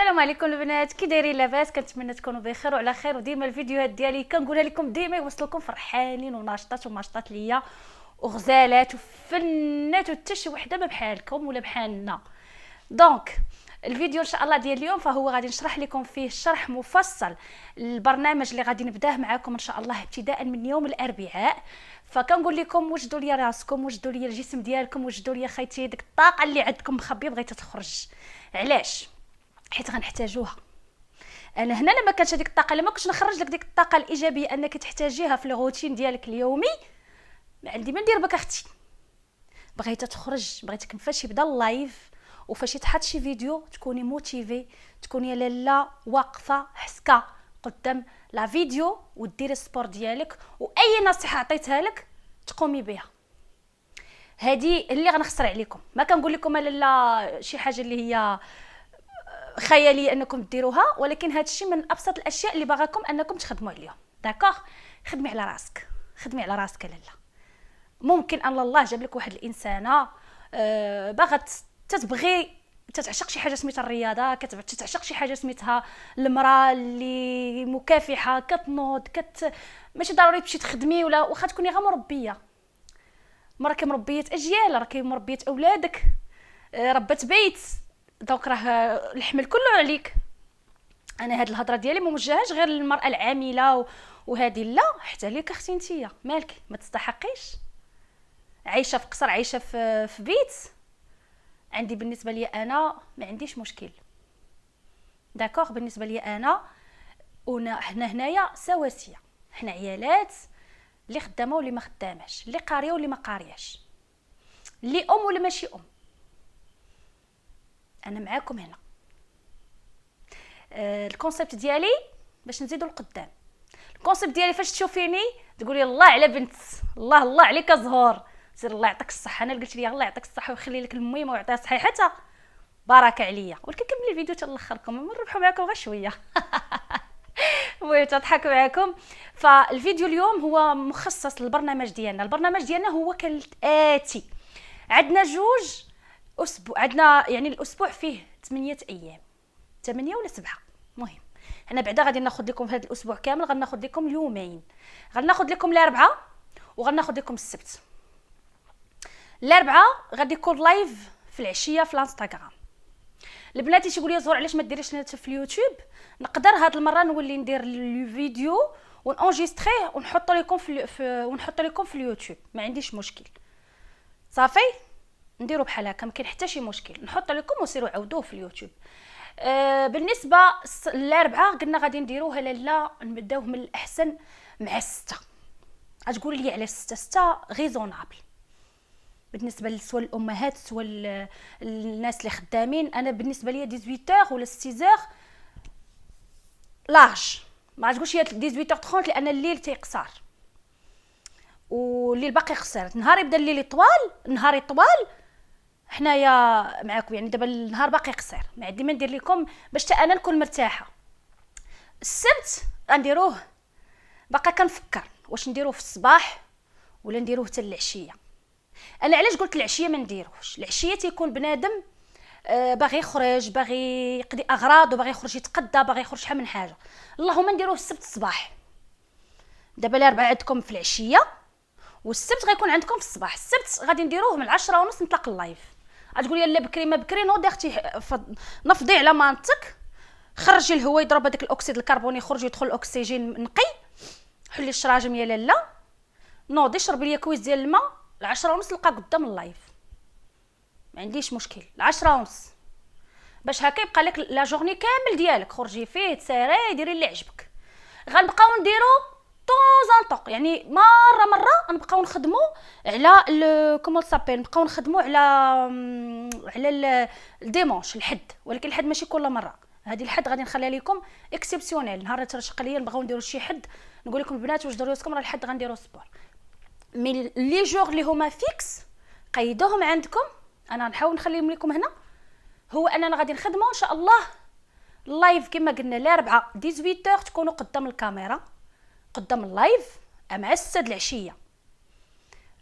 السلام عليكم البنات، كي دايرين؟ لاباس؟ كنتمنى تكونوا بخير وعلى خير. وديما الفيديوهات ديالي كنقولها لكم ديما يوصلوكم فرحانين وناشطات وماشطات ليا وغزالات وفنات، وحتى شي وحده ما بحالكم ولا بحالنا. دونك الفيديو ان شاء الله ديال اليوم فهو غادي نشرح لكم فيه شرح مفصل البرنامج اللي غادي نبداه معكم ان شاء الله ابتداء من يوم الاربعاء. فكنقول لكم وجدوا لي راسكم، وجدوا لي الجسم ديالكم، وجدوا لي خيتي ديك الطاقه اللي عندكم مخبيه بغيتها تخرج. علاش؟ حيت غنحتاجوها. انا هنا لما كانت هذيك الطاقه، لما كنتش نخرج لك ديك الطاقه الايجابيه انك تحتاجيها في الروتين ديالك اليومي، ما عندي ما ندير بك اختي. بغيتها تخرج، بغيتك فاش يبدا اللايف وفاش يتحط شي فيديو تكوني موتيفي، تكوني لاله واقفه حسكه قدام لا فيديو وديري السبور ديالك، واي نصيحه عطيتها لك تقومي بها. هذه اللي غنخسر عليكم. ما كنقول لكم لا شي حاجه اللي هي خياليه انكم ديروها، ولكن هذا الشيء من ابسط الاشياء اللي باغاكم انكم تخدموا عليهم. داكوغ؟ خدمي على راسك، خدمي على راسك لاله. ممكن ان الله جاب لك واحد الانسانه باغا تتبغي تتعشق شي حاجه سميتها الرياضه، تتعشق شي حاجه سميتها المراه اللي مكافحه كتنوض ماشي ضروري تمشي تخدمي، ولا واخا تكوني غير مربيه. راكي مربيه اجيال، راكي مربيه اولادك، ربت بيت، دونك راه الحمل كله عليك. انا هاد الهضره ديالي ما موجهاش غير للمراه العامله وهذه، لا، حتى ليك اختي نتيا. مالك ما تستحقيش؟ عايشه في قصر، عايشه في بيت. عندي بالنسبه لي انا ما عنديش مشكل. داكوغ؟ بالنسبه لي انا حنا هنايا سواسيه، حنا عيالات اللي خدامه واللي ما خداماش، اللي قاريه واللي ما قارياش، اللي ام ولا ماشي ام. انا معاكم هنا. الكونسيبت ديالي باش نزيدوا لقدام. الكونسيبت ديالي فاش تشوفيني تقولي الله على بنت، الله الله عليك زهور، سير الله يعطيك الصحه. انا قلت لي الله يعطيك الصحه ويخلي لك الميمه ويعطيها صحيحتها، بارك عليا. ولكن كملي الفيديو حتى الاخركم، نربحوا معكم غير شويه. المهم تضحك معكم. فالفيديو اليوم هو مخصص للبرنامج ديالنا. البرنامج ديالنا هو كالاتي: عندنا جوج اسبوع، عندنا يعني الاسبوع فيه 8 ايام، 8 ولا 7. مهم انا بعدا غادي ناخذ لكم في هذا الاسبوع كامل، غناخذ لكم اليومين، غناخذ لكم الاربعاء وغناخذ لكم السبت. الاربعاء غادي يكون لايف في العشيه في الانستغرام. البنات اللي تيقولوا لي زهور علاش ما ديريش في اليوتيوب، نقدر هاد المره نولي ندير الفيديو ونونجستريه ونحط لكم ونحط لكم في اليوتيوب، ما عنديش مشكل. صافي نديروا بحال هكا، ما كاين حتى شي مشكل. نحط لكم وسيروا عاودوه في اليوتيوب. بالنسبه الاربعاء قلنا غادي نديروها لاله نبداوه من الاحسن مع 6. غتقولي لي علاش 6 غيزونابل بالنسبه سواء الامهات سواء الناس اللي خدامين. انا بالنسبه لي 18 ولا 6 لاج، ما تقولش هي 18:30 لان الليل تيقصر والليل باقي قصير. نهار يبدا الليل طوال، نهار طوال، حنايا معاكم. يعني دابا النهار باقي قصير، ما عندي ما ندير لكم باش حتى انا نكون مرتاحه. السبت غنديروه، باقا كنفكر واش نديروه في الصباح ولا نديروه حتى العشيه. انا علاش قلت العشيه ما نديروهش؟ العشيه تيكون بنادم باغي يخرج، باغي يقضي اغراض، وباغي يخرج يتقدى، باغي يخرج شحال من حاجه. اللهم نديروه السبت الصباح. دابا الاربعاء عندكم في العشيه والسبت غيكون عندكم في الصباح. السبت غادي نديروه من 10:30 نطلق اللايف. غتقولي لا بكري ما بكري، نوضي اختي نفضي على مانتك، خرجي الهواء يضرب هذاك الاكسيد الكربوني، يخرج يدخل الاكسجين نقي، حلي الشراجم يا لاله، نوضي شربي لي كويس ديال الماء. 10:30 نلقى قدام اللايف، ما عنديش مشكل. 10:30 باش هكا يبقى لك لا جورني كامل ديالك، خرجي فيه تسيري ديري اللي عجبك. غنبقاو نديرو طون طوق، يعني مره نبقاو نخدموا على كومون سابيل، نبقاو نخدموا على الديمونش، الحد. ولكن الحد ماشي كل مره. هذه الحد غادي نخليها لكم اكسبسيونيل، نهار ترشق ليا نبغاو نديروا شي حد نقول لكم البنات واش داروا راسكم، راه الحد غنديروا سبور. مي لي جور اللي هما فيكس قيدوهم عندكم، انا نحاول نخليهم لكم هنا. هو اننا غادي نخدموا ان شاء الله اللايف كما قلنا الاربعاء 18 تكونوا قدام الكاميرا، قدام اللايف مع 6 العشيه.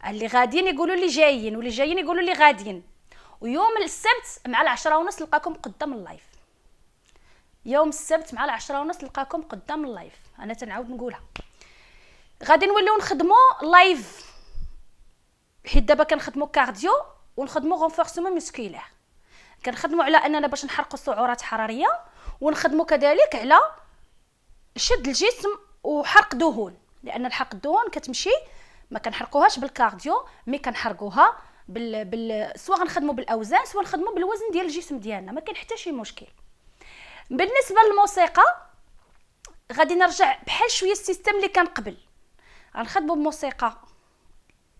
اللي غاديين يقولوا لي جايين، واللي جايين يقولوا لي غاديين. ويوم السبت مع 10:30 نلقاكم قدام اللايف. يوم السبت مع 10:30 نلقاكم قدام اللايف. انا تنعاود نقولها، غادي نوليو نخدموا لايف، حيت دابا كنخدموا كارديو ونخدموا غونفورسمون موسكولير، كنخدموا على اننا باش نحرقوا سعرات حراريه، ونخدموا كذلك على شد الجسم وحرق دهون، لان الحرق الدهون كتمشي ما كنحرقوهاش بالكارديو، مي كنحرقوها سواء غنخدموا بالاوزان سواء نخدموا بالوزن ديال الجسم ديالنا، ما كاين حتى شي مشكل. بالنسبه للموسيقى غادي نرجع بحال شويه السيستم اللي كان قبل، غنخدموا بموسيقى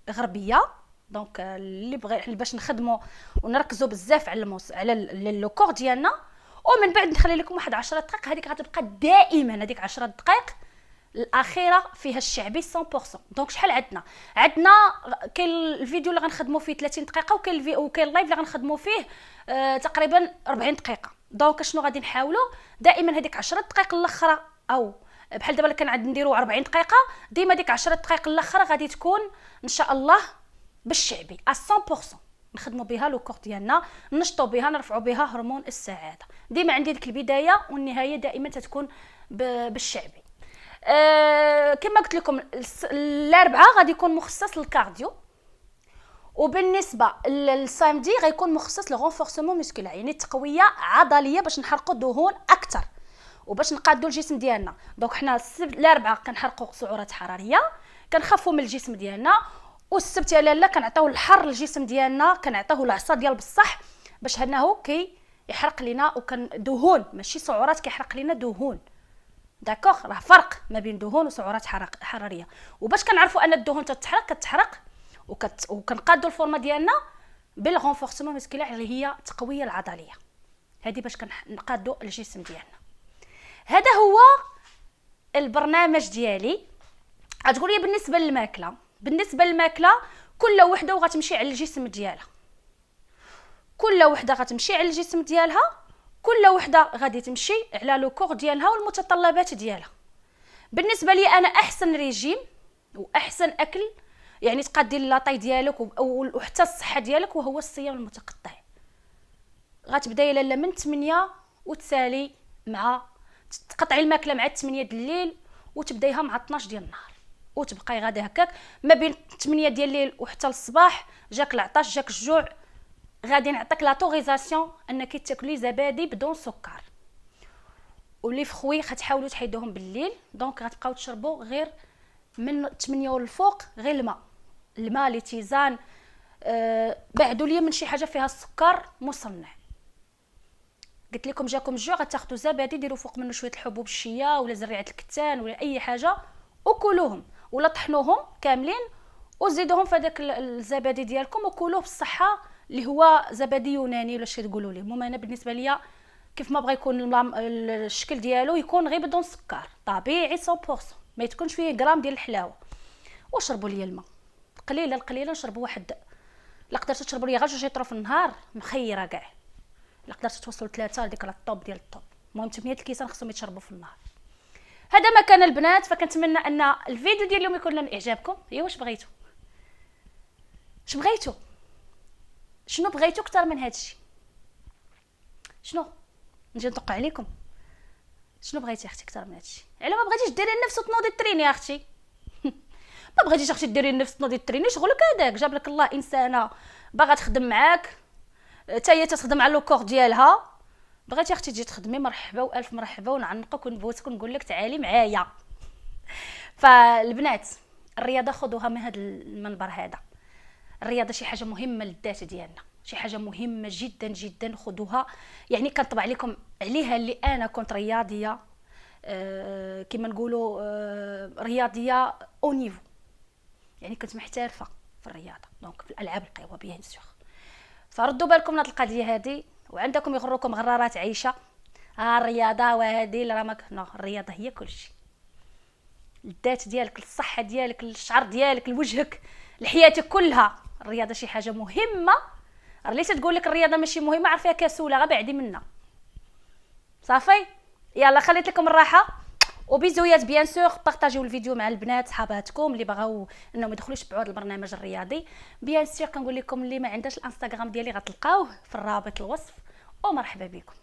غربيه، دونك اللي بغى باش نخدموا ونركزوا بزاف على لو كور ديالنا، ومن بعد نخلي لكم واحد 10 دقائق، هذيك غتبقى دائما هذيك 10 دقائق الاخيره فيها الشعبي 100%. دونك شحال عندنا كاين الفيديو اللي غنخدموا فيه 30 دقيقه، وكاين اللايف اللي غنخدموا فيه تقريبا 40 دقيقه. دونك شنو غادي نحاولوا دائما هذيك 10 دقائق الاخرى، او بحال دابا اللي كنعد نديروا 40 دقيقه، ديما ديك 10 دقائق الاخرى غادي تكون ان شاء الله بالشعبي 100%، نخدموا بها لو كور ديالنا، نشطوا بها، نرفعوا بها هرمون السعاده. ديما عندي ديك البدايه والنهايه دائما تتكون بالشعبي. كما قلت لكم الاربعاء غادي يكون مخصص للكارديو، وبالنسبه للسامدي غيكون مخصص لغونفورسمون موسكولار، يعني تقويه عضليه باش نحرقوا دهون اكثر وباش نقادوا الجسم ديالنا. دونك حنا الاربعاء كنحرقوا سعرات حراريه، كنخفوا من الجسم ديالنا، والسبت يا لاله كنعطيو الحر للجسم ديالنا، كنعطيوه العصا ديال بصح باش انه يحرق لنا دهون، ماشي سعرات، كيحرق لنا دهون. داكوغ، راه فرق ما بين دهون وسعرات حراريه. وباش كنعرفوا ان الدهون كتحرق وكنقادوا الفورمه ديالنا بالغونفورسمون موسكولار اللي هي التقويه العضليه، هذه باش كنقادوا الجسم ديالنا. هذا هو البرنامج ديالي. غتقول لي بالنسبه للماكله كل وحده وغتمشي على الجسم ديالها، كل وحده غادي تمشي على لو كور ديالها والمتطلبات ديالها. بالنسبه لي انا احسن ريجيم واحسن اكل يعني تقادي لاطاي ديالك وحتى الصحه ديالك وهو الصيام المتقطع. غتبداي لاله من 8 وتسالي مع تقطعي الماكله مع 8 د الليل وتبدايها مع 12 ديال النهار، وتبقاي غادي هكاك ما بين 8 ديال الليل وحتى الصباح. جاك العطش جاك الجوع، غادي نعطيك لاطوريزاسيون انك تاكلي زبادي بدون سكر، ولي فخوي غتحاولوا تحيدوهم بالليل. دونك غتبقاو تشربوا غير من 8 والفوق غير الماء لي تيزان. بعدوا لي من شي حاجه فيها السكر مصنع. قلت لكم جاكم الجوع غتاخذوا زبادي ديروا فوق منه شويه الحبوب الشيا ولا زريعه الكتان ولا اي حاجه وكلوهم، ولا طحنوهم كاملين وزيدوهم في هذاك الزبادي ديالكم وكلوه بالصحه، اللي هو زبادي يوناني ولا شي تقولوا ليه. المهم انا بالنسبه ليا كيف ما بغى يكون الشكل ديالو يكون غير بدون سكر طبيعي 100%، ما يتكونش فيه غرام ديال الحلاوه. وشربوا لي الماء قليله نشربوا واحد، لا قدرتوا تشربوا لي غير 2 لتر في النهار مخيره كاع، لا قدرتوا توصلوا 3 ديك راه الطوب ديال الطوب. المهم 8 الكيسان خصهم يتشربوا في النهار. هذا ما كان البنات، فكنتمنى ان الفيديو ديال اليوم يكون من اعجابكم. واش بغيتوا شنو بغيتوا اكثر من هادشي؟ شنو نجي ندق عليكم؟ شنو بغيتي اختي اكثر من هادشي؟ على ما بغيتيش ديري النفس وتنوضي تريني يا اختي ما بغيتيش اختي ديري النفس تنوضي تريني، شغلك هذاك. جاب لك الله انسانه باغا تخدم معاك، حتى هي تخدم على لو كور ديالها. بغيتي اختي تجي تخدمي مرحبا والف مرحبا، ونعنقك ونبوسك ونقول لك تعالي معايا. فالبنات الرياضه خذوها من هذا المنبر هذا، الرياضه شي حاجه مهمه للذات ديالنا، شي حاجه مهمه جدا جدا، خذوها. يعني كنطبع لكم عليها اللي انا كنت رياضيه كما نقولوا رياضيه او نيفو، يعني كنت محترفه في الرياضه، دونك في الالعاب القوى بيان سور. فردوا بالكم من هذه القضيه هذه، وعندكم يغركم غرارات عيشه. الرياضه وهذه اللي راه الرياضه هي كلشي، الذات ديالك، الصحه ديالك، الشعر ديالك، لوجهك، لحياتك كلها. الرياضه شي حاجه مهمه، راه ليش تقول لك الرياضه ماشي مهمه؟ عرفيها كسوله، غير بعدي منها صافي. يلا خليت لكم الراحه وبيزويات بيان سور. بارطاجيو الفيديو مع البنات صحاباتكم اللي بغاو انهم يدخلوا يتبعوا هذا البرنامج الرياضي. بيان سور كنقول لكم اللي ما عندهاش الانستغرام ديالي غتلقاوه في الرابط الوصف، ومرحبا بكم.